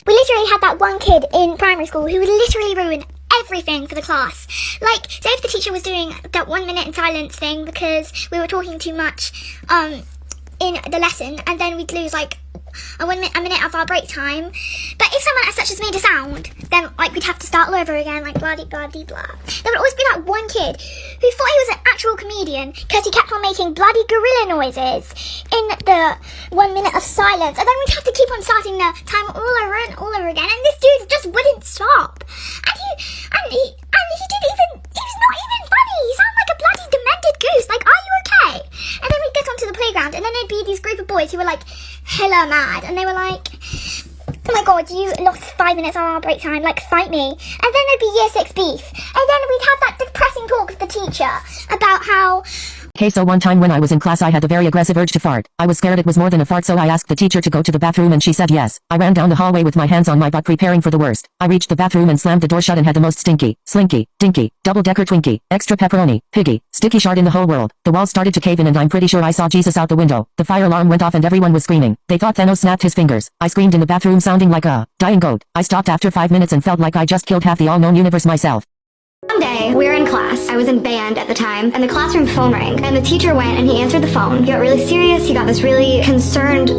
We literally had that one kid in primary school who would literally ruin everything for the class. Like, say if the teacher was doing that 1 minute in silence thing because we were talking too much in the lesson, and then we'd lose like a minute of our break time. But if someone as such as made a sound, then like we'd have to start all over again, like blah blah blah blah. There would always be that one kid who thought he was an actual comedian because he kept on making bloody gorilla noises in the 1 minute of silence, and then we'd have to keep on starting the time all over and all over again, and this dude just wouldn't stop. And he was not even funny. He sounded like a bloody demented goose. Like, are you okay? And then we'd get onto the playground, and then there'd be these group of boys who were like hella mad, and they were like, oh my god, you lost 5 minutes on our break time, like fight me. And then there'd be year 6 beef, and then we'd have that depressing talk with the teacher about how, Hey, so one time when I was in class I had a very aggressive urge to fart. I was scared it was more than a fart, so I asked the teacher to go to the bathroom and she said yes. I ran down the hallway with my hands on my butt preparing for the worst. I reached the bathroom and slammed the door shut and had the most stinky, slinky, dinky, double-decker Twinkie, extra pepperoni, piggy, sticky shard in the whole world. The walls started to cave in and I'm pretty sure I saw Jesus out the window. The fire alarm went off and everyone was screaming. They thought Thanos snapped his fingers. I screamed in the bathroom sounding like a dying goat. I stopped after 5 minutes and felt like I just killed half the all-known universe myself. One day, we were in class. I was in band at the time, and the classroom phone rang, and the teacher went and he answered the phone. He got really serious, he got this really concerned,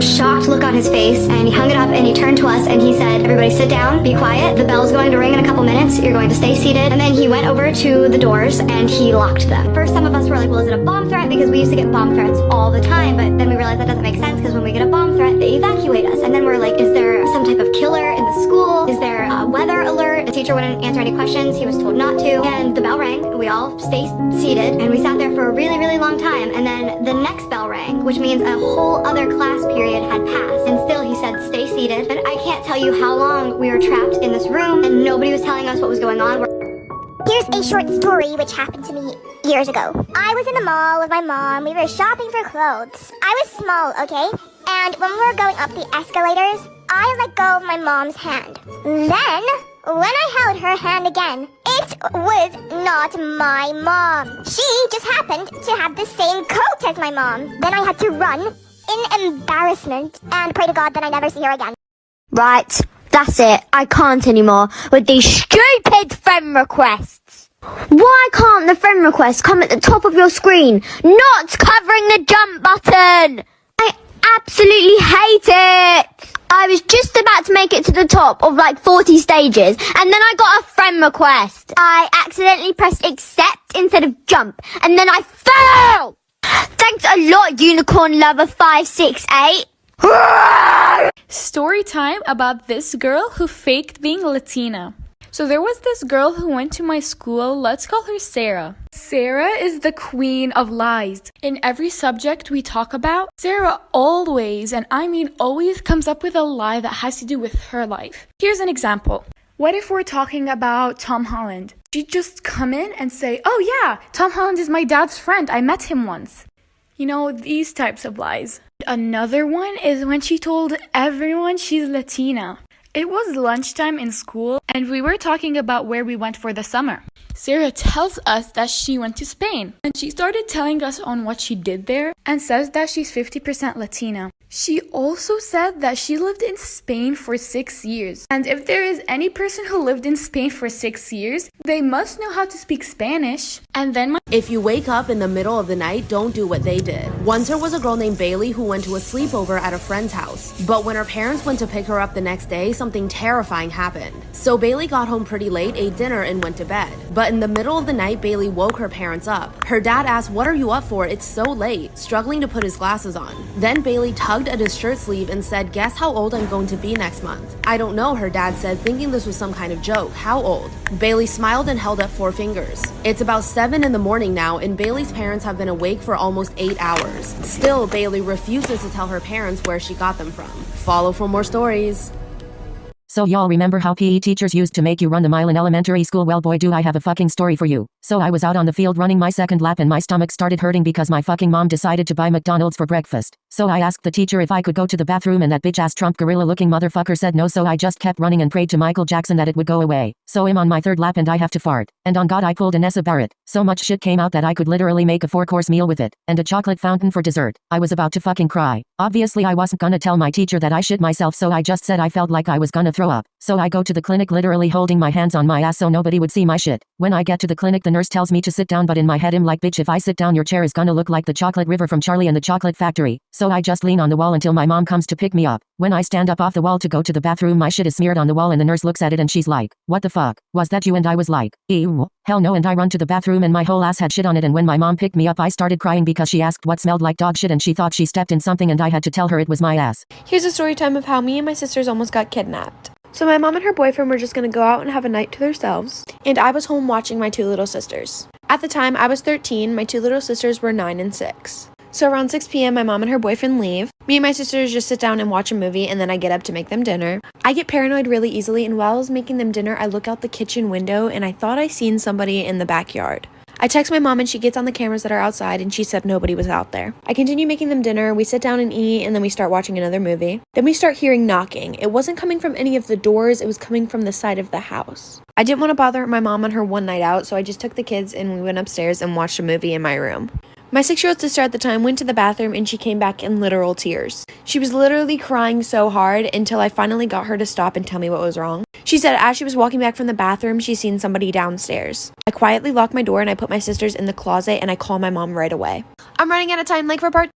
shocked look on his face, and he hung it up and he turned to us and he said, everybody sit down, be quiet, the bell's going to ring in a couple minutes, you're going to stay seated. And then he went over to the doors and he locked them. First, some of us were like, well, is it a bomb threat? Because we used to get bomb threats all the time, but then we realized that doesn't make sense because when we get a bomb threat, they evacuate us. And then we're like, is there some type of killer in the school? Is there a weather alert? The teacher wouldn't answer any questions, he was told not to, and the bell rang, we all stayed seated, and we sat there for a really, really long time, and then the next bell rang, which means a whole other class period had passed, and still he said, stay seated, and I can't tell you how long we were trapped in this room, and nobody was telling us what was going on. here's a short story which happened to me years ago. I was in the mall with my mom. We were shopping for clothes. I was small, okay? And when we were going up the escalators, I let go of my mom's hand. Then, when I held her hand again, it was not my mom. She just happened to have the same coat as my mom. Then I had to run in embarrassment and pray to God that I never see her again. Right, that's it. I can't anymore with these stupid friend requests. Why can't the friend request come at the top of your screen, not covering the jump button? I absolutely hate it. I was just about to make it to the top of like 40 stages, and then I got a friend request. I accidentally pressed accept instead of jump, and then I fell. Thanks a lot, Unicorn Lover 568. Story time about this girl who faked being Latina. So there was this girl who went to my school, let's call her Sarah. Sarah is the queen of lies. In every subject we talk about, Sarah always, and I mean always, comes up with a lie that has to do with her life. Here's an example. What if we're talking about Tom Holland? She'd just come in and say, oh yeah, Tom Holland is my dad's friend, I met him once. You know, these types of lies. Another one is when she told everyone she's Latina. It was lunchtime in school, and we were talking about where we went for the summer. Sarah tells us that she went to Spain, and she started telling us on what she did there, and says that she's 50% Latina. She also said that she lived in Spain for 6 years, and if there is any person who lived in Spain for 6 years, they must know how to speak Spanish. And then if you wake up in the middle of the night, don't do what they did. Once there was a girl named Bailey who went to a sleepover at a friend's house, but when her parents went to pick her up the next day, something terrifying happened. So Bailey got home pretty late, ate dinner, and went to bed. But in the middle of the night, Bailey woke her parents up. Her dad asked, "What are you up for? It's so late," struggling to put his glasses on. Then Bailey tugged at his shirt sleeve and said, "Guess how old I'm going to be next month?" "I don't know," her dad said, thinking this was some kind of joke. "How old?" Bailey smiled and held up 4 fingers. It's about 7 in the morning now, and Bailey's parents have been awake for almost 8 hours. Still, Bailey refuses to tell her parents where she got them from. Follow for more stories. So y'all remember how PE teachers used to make you run the mile in elementary school? Well boy do I have a fucking story for you. So I was out on the field running my second lap and my stomach started hurting because my fucking mom decided to buy McDonald's for breakfast. So I asked the teacher if I could go to the bathroom and that bitch ass Trump gorilla looking motherfucker said no, so I just kept running and prayed to Michael Jackson that it would go away. So I'm on my third lap and I have to fart. And on God I pulled a Nessa Barrett. So much shit came out that I could literally make a 4-course meal with it. And a chocolate fountain for dessert. I was about to fucking cry. Obviously I wasn't gonna tell my teacher that I shit myself, so I just said I felt like I was gonna throw up. So I go to the clinic literally holding my hands on my ass so nobody would see my shit. When I get to the clinic the nurse tells me to sit down, but in my head I'm like, bitch, if I sit down your chair is gonna look like the chocolate river from Charlie and the Chocolate Factory. So I just lean on the wall until my mom comes to pick me up. When I stand up off the wall to go to the bathroom my shit is smeared on the wall and the nurse looks at it and she's like, what the fuck? Was that you? And I was like, ew, hell no, and I run to the bathroom and my whole ass had shit on it, and when my mom picked me up I started crying because she asked what smelled like dog shit and she thought she stepped in something and I had to tell her it was my ass. Here's a story time of how me and my sisters almost got kidnapped. So my mom and her boyfriend were just going to go out and have a night to themselves, and I was home watching my 2 little sisters. At the time, I was 13, my 2 little sisters were 9 and 6. So around 6 p.m., my mom and her boyfriend leave. Me and my sisters just sit down and watch a movie, and then I get up to make them dinner. I get paranoid really easily, and while I was making them dinner, I look out the kitchen window, and I thought I seen somebody in the backyard. I text my mom and she gets on the cameras that are outside and she said nobody was out there. I continue making them dinner, we sit down and eat, and then we start watching another movie. Then we start hearing knocking. It wasn't coming from any of the doors, it was coming from the side of the house. I didn't want to bother my mom on her one night out, so I just took the kids and we went upstairs and watched a movie in my room. My 6-year-old sister at the time went to the bathroom and she came back in literal tears. She was literally crying so hard until I finally got her to stop and tell me what was wrong. She said as she was walking back from the bathroom, she seen somebody downstairs. I quietly lock my door and I put my sisters in the closet and I call my mom right away. I'm running out of time, like for part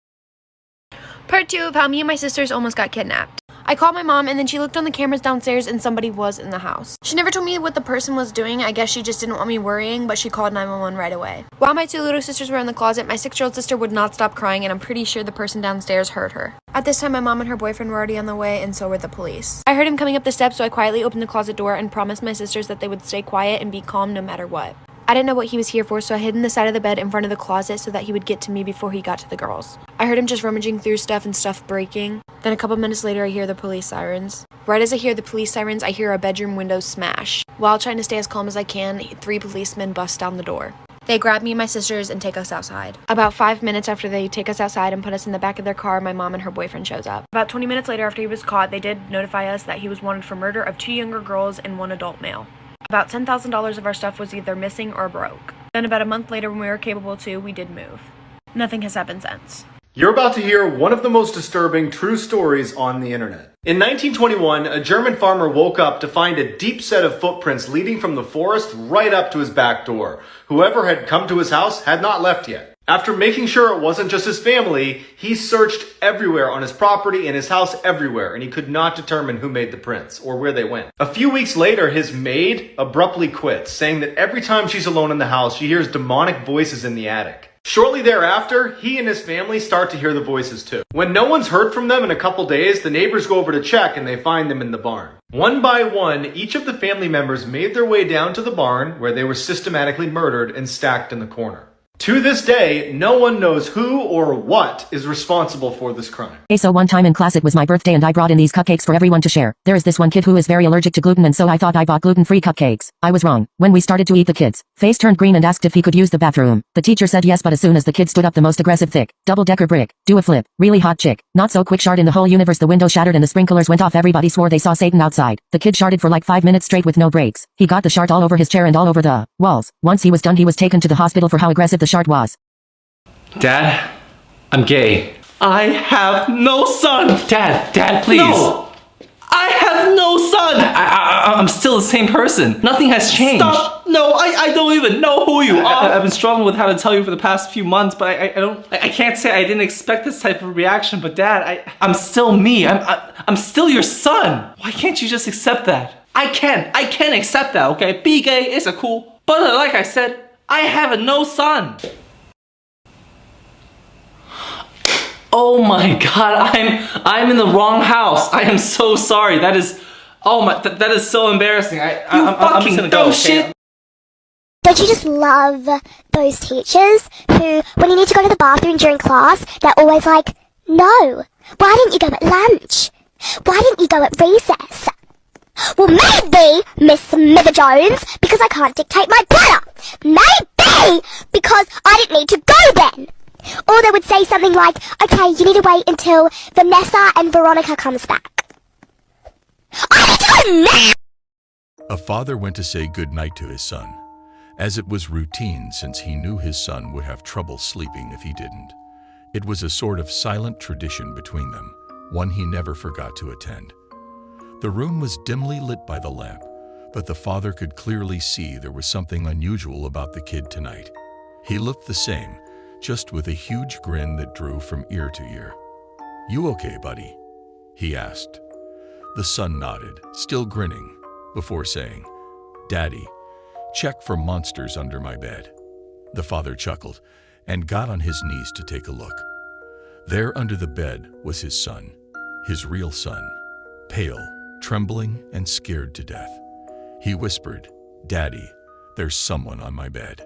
2 of how me and my sisters almost got kidnapped. I called my mom and then she looked on the cameras downstairs and somebody was in the house. She never told me what the person was doing. I guess she just didn't want me worrying, but she called 911 right away. While my 2 little sisters were in the closet, my 6-year-old sister would not stop crying and I'm pretty sure the person downstairs heard her. At this time, my mom and her boyfriend were already on the way and so were the police. I heard him coming up the steps, so I quietly opened the closet door and promised my sisters that they would stay quiet and be calm no matter what. I didn't know what he was here for, so I hid in the side of the bed in front of the closet so that he would get to me before he got to the girls. I heard him just rummaging through stuff and stuff breaking. Then a couple minutes later, I hear the police sirens. Right as I hear the police sirens, I hear a bedroom window smash. While trying to stay as calm as I can, 3 policemen bust down the door. They grab me and my sisters and take us outside. About 5 minutes after they take us outside and put us in the back of their car, my mom and her boyfriend shows up. About 20 minutes later after he was caught, they did notify us that he was wanted for murder of 2 younger girls and 1 adult male. About $10,000 of our stuff was either missing or broke. Then about a month later when we were capable to, we did move. Nothing has happened since. You're about to hear one of the most disturbing true stories on the internet. In 1921, a German farmer woke up to find a deep set of footprints leading from the forest right up to his back door. Whoever had come to his house had not left yet. After making sure it wasn't just his family, he searched everywhere on his property and his house everywhere, and he could not determine who made the prints or where they went. A few weeks later, his maid abruptly quit, saying that every time she's alone in the house, she hears demonic voices in the attic. Shortly thereafter, he and his family start to hear the voices too. When no one's heard from them in a couple days, the neighbors go over to check and they find them in the barn. One by one, each of the family members made their way down to the barn where they were systematically murdered and stacked in the corner. To this day, no one knows who or what is responsible for this crime. Hey, so one time in class it was my birthday and I brought in these cupcakes for everyone to share. There is this one kid who is very allergic to gluten and so I thought I bought gluten-free cupcakes. I was wrong. When we started to eat, the kid's face turned green and asked if he could use the bathroom. The teacher said yes, but as soon as the kid stood up, the most aggressive thick, double-decker brick, do a flip, really hot chick, not so quick shard in the whole universe, the window shattered and the sprinklers went off. Everybody swore they saw Satan outside. The kid sharded for like 5 minutes straight with no breaks. He got the shard all over his chair and all over the walls. Once he was done, he was taken to the hospital for how aggressive the shard was. Dad, I'm gay. I have no son! Dad, please. No! I have no son! I'm still the same person. Nothing has changed. Stop! No, I don't even know who you are! I've been struggling with how to tell you for the past few months, but I can't say I didn't expect this type of reaction, but Dad, I'm still me. I'm still your son. Why can't you just accept that? I can accept that, okay? Be gay is a cool, but like I said, I have a no son. Oh my god, I'm in the wrong house. I am so sorry. That is, oh my, that is so embarrassing. I'm just gonna go. Shit. Don't you just love those teachers who, when you need to go to the bathroom during class, they're always like, no, why didn't you go at lunch? Why didn't you go at recess? Well, maybe, Miss Smither Jones, because I can't dictate my brother. Maybe because I didn't need to go then. Or they would say something like, okay, you need to wait until Vanessa and Veronica comes back. I need to go now! A father went to say goodnight to his son, as it was routine since he knew his son would have trouble sleeping if he didn't. It was a sort of silent tradition between them, one he never forgot to attend. The room was dimly lit by the lamp, but the father could clearly see there was something unusual about the kid tonight. He looked the same, just with a huge grin that drew from ear to ear. "You okay, buddy?" he asked. The son nodded, still grinning, before saying, "Daddy, check for monsters under my bed." The father chuckled and got on his knees to take a look. There under the bed was his son, his real son, pale, trembling, and scared to death. He whispered, "Daddy, there's someone on my bed."